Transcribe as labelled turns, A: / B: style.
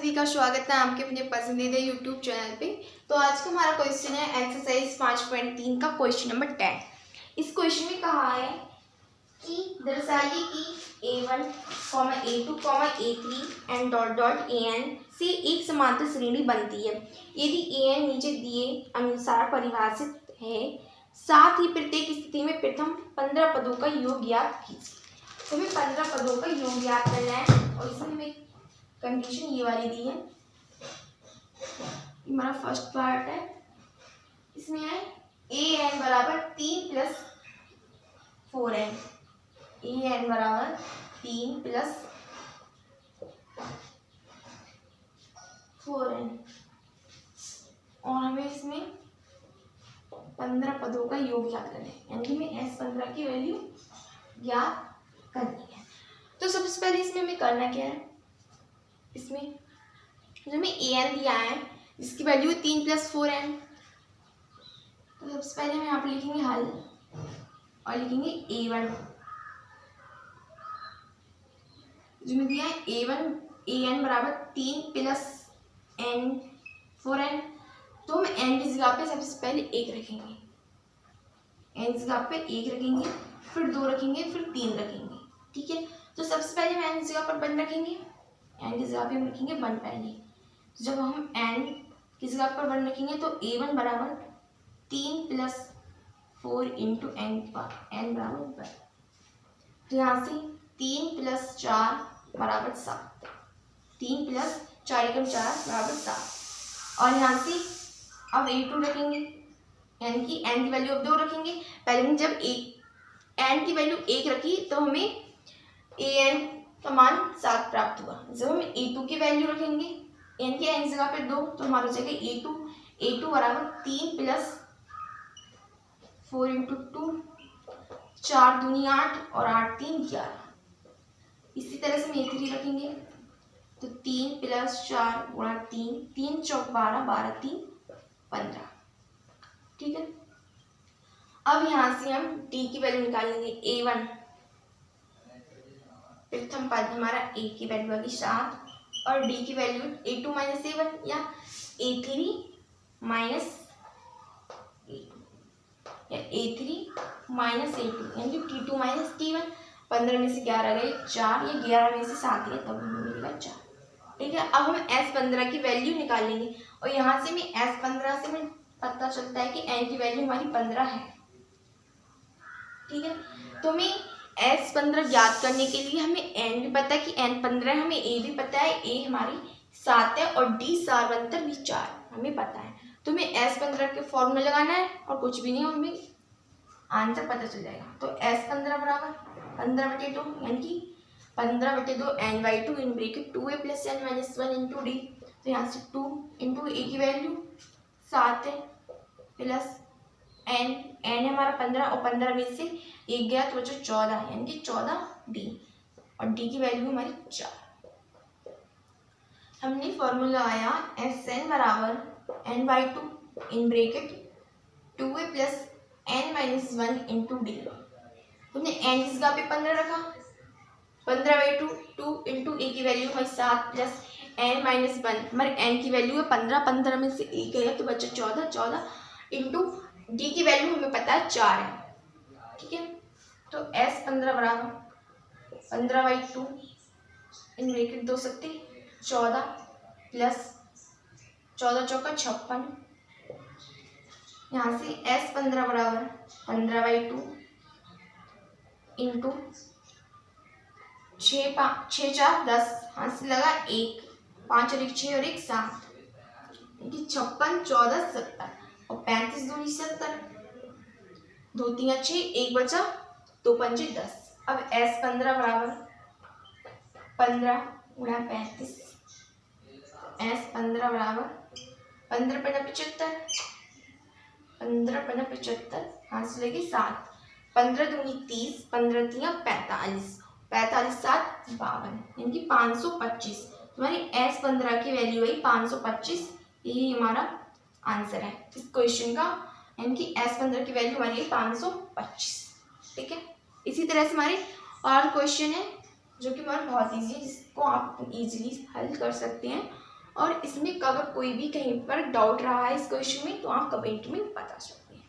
A: सभी का स्वागत है आपके अपने पसंदीदा यूट्यूब चैनल पे। तो आज का हमारा क्वेश्चन है एक्सरसाइज 5.3 का क्वेश्चन नंबर 10। इस क्वेश्चन में कहा है कि दर्शाइए कि A1, A2, A3 and dot dot AN से एक समांतर श्रेणी बनती है यदि AN नीचे दिए अनुसार परिभाषित है। साथ ही प्रत्येक स्थिति में प्रथम 15 पदों का योग ज्ञात कीजिए। तो हमें 15 पदों का योग ज्ञात करना है और इसमें हमें कंडीशन ये वाली दी है। हमारा फर्स्ट पार्ट है, इसमें है AN बराबर 3 + 4n, AN बराबर 3 + 4n और हमें इसमें 15 पदों का योग ज्ञात करना है, यानी हमें S15 की वैल्यू ज्ञात करनी है। तो सबसे पहले इसमें हमें करना क्या है, इसमें जो हमें AN दिया है जिसकी वैल्यू 3 + 4n। तो सबसे पहले हम यहाँ पर लिखेंगे हल और लिखेंगे A1 जो हमें दिया है AN बराबर 3 + n 4n। तो हम n की जगह पे सबसे पहले 1 रखेंगे, n की जगह पे 1 रखेंगे, फिर 2 रखेंगे, फिर 3 रखेंगे। ठीक है, तो सबसे पहले हम n की जगह पर 1 रखेंगे, n की जगह पे हम लिखेंगे 1 पहले। तो जब हम n की जगह पर 1 रखेंगे तो A1 बराबर 3 + 4 × n बराबर 1। तो यहाँ से 3 + 4 बराबर 7, 3 + 4 × 4 बराबर 7। और यहाँ से अब A2 रखेंगे, n की वैल्यू अब 2 रखेंगे। पहले हम जब n की वैल्यू 1 रखी तो हमें AN का मान 7 प्राप्त हुआ। जब हम A2 की वैल्यू रखेंगे, n की जगह पे 2, तो हमारा हो जाएगा A2 बराबर 3 + 4 × 2, 4 दूनी 8 और 8 3 11। इसी तरह से हम A3 रखेंगे तो 3 + 4 × 3, 3 × 4 = 12, 12 3 15। ठीक है, अब यहाँ से हम D की वैल्यू निकालेंगे। A1 प्रथम पद हमारा A की वैल्यू आ गई 7 और D की वैल्यू A2 - A1 या A3 - A2 या A3 - A2 यानी कि T2 - T1। 15 में से 11 गए 4 या 11 में से 7 गए तब हमें मिलेगा 4। ठीक है, अब हम S15 की वैल्यू निकालेंगे और यहाँ से हमें S15 से हमें पता चलता है कि n की वैल्यू हमारी 15 है। ठीक है, तो हमें S15 ज्ञात करने के लिए हमें n भी पता है कि n 15 है, हमें a भी पता है, a हमारी 7 है और d सारवंतर भी 4 हमें पता है। तो हमें S15 के फॉर्मूला लगाना है और कुछ भी नहीं, हमें आंसर पता चल जाएगा। तो S15 बराबर 15/2 यानी कि 15/2 n/2 in bracket 2a + n - 1 × d। तो यहाँ से 2 × a की वैल्यू 7 है प्लस n है हमारा 15 और 15 में से 1 गया तो बचा 14 यानी कि 14d और d की वैल्यू हमारी 4। हमने फॉर्मूला लगाया Sn बराबर n/2 in bracket 2a + n - 1 × d। तुमने n की जगह पे 15 रखा, 15/2 2 × a की वैल्यू हमारी 7 प्लस n - 1, हमारे n की वैल्यू है 15, 15 में से 1 गया तो बचा 14, 14 × d की वैल्यू हमें पता है 4 है। ठीक है, तो S15 बराबर 15/2 इन ब्रैकेट 2 सकते 14 प्लस 14 चौका 56। यहाँ से S15 बराबर 15/2 इंटू 6 4 10, हाथ से लगा 1, 5 और 1 6 और 1 7, 56 14 70 और 35 दूनी 70, 2 3 6 1 बचा 2 5 10। अब S15 बराबर 15 × 35, S15 बराबर 15 × 75, 15 × 75 हाथ से लेके 7, 15 दूनी 30, 15 3 45, 45 7 52 यानी कि 525। तुम्हारी S15 की वैल्यू है 525, यही हमारा आंसर है इस क्वेश्चन का, यानी कि S15 की वैल्यू हमारी है 525। ठीक है, इसी तरह से हमारे और क्वेश्चन है जो कि हमारा बहुत इजी है, जिसको आप इजीली हल कर सकते हैं और इसमें अगर कोई भी कहीं पर डाउट रहा है इस क्वेश्चन में तो आप कमेंट में बता सकते हैं।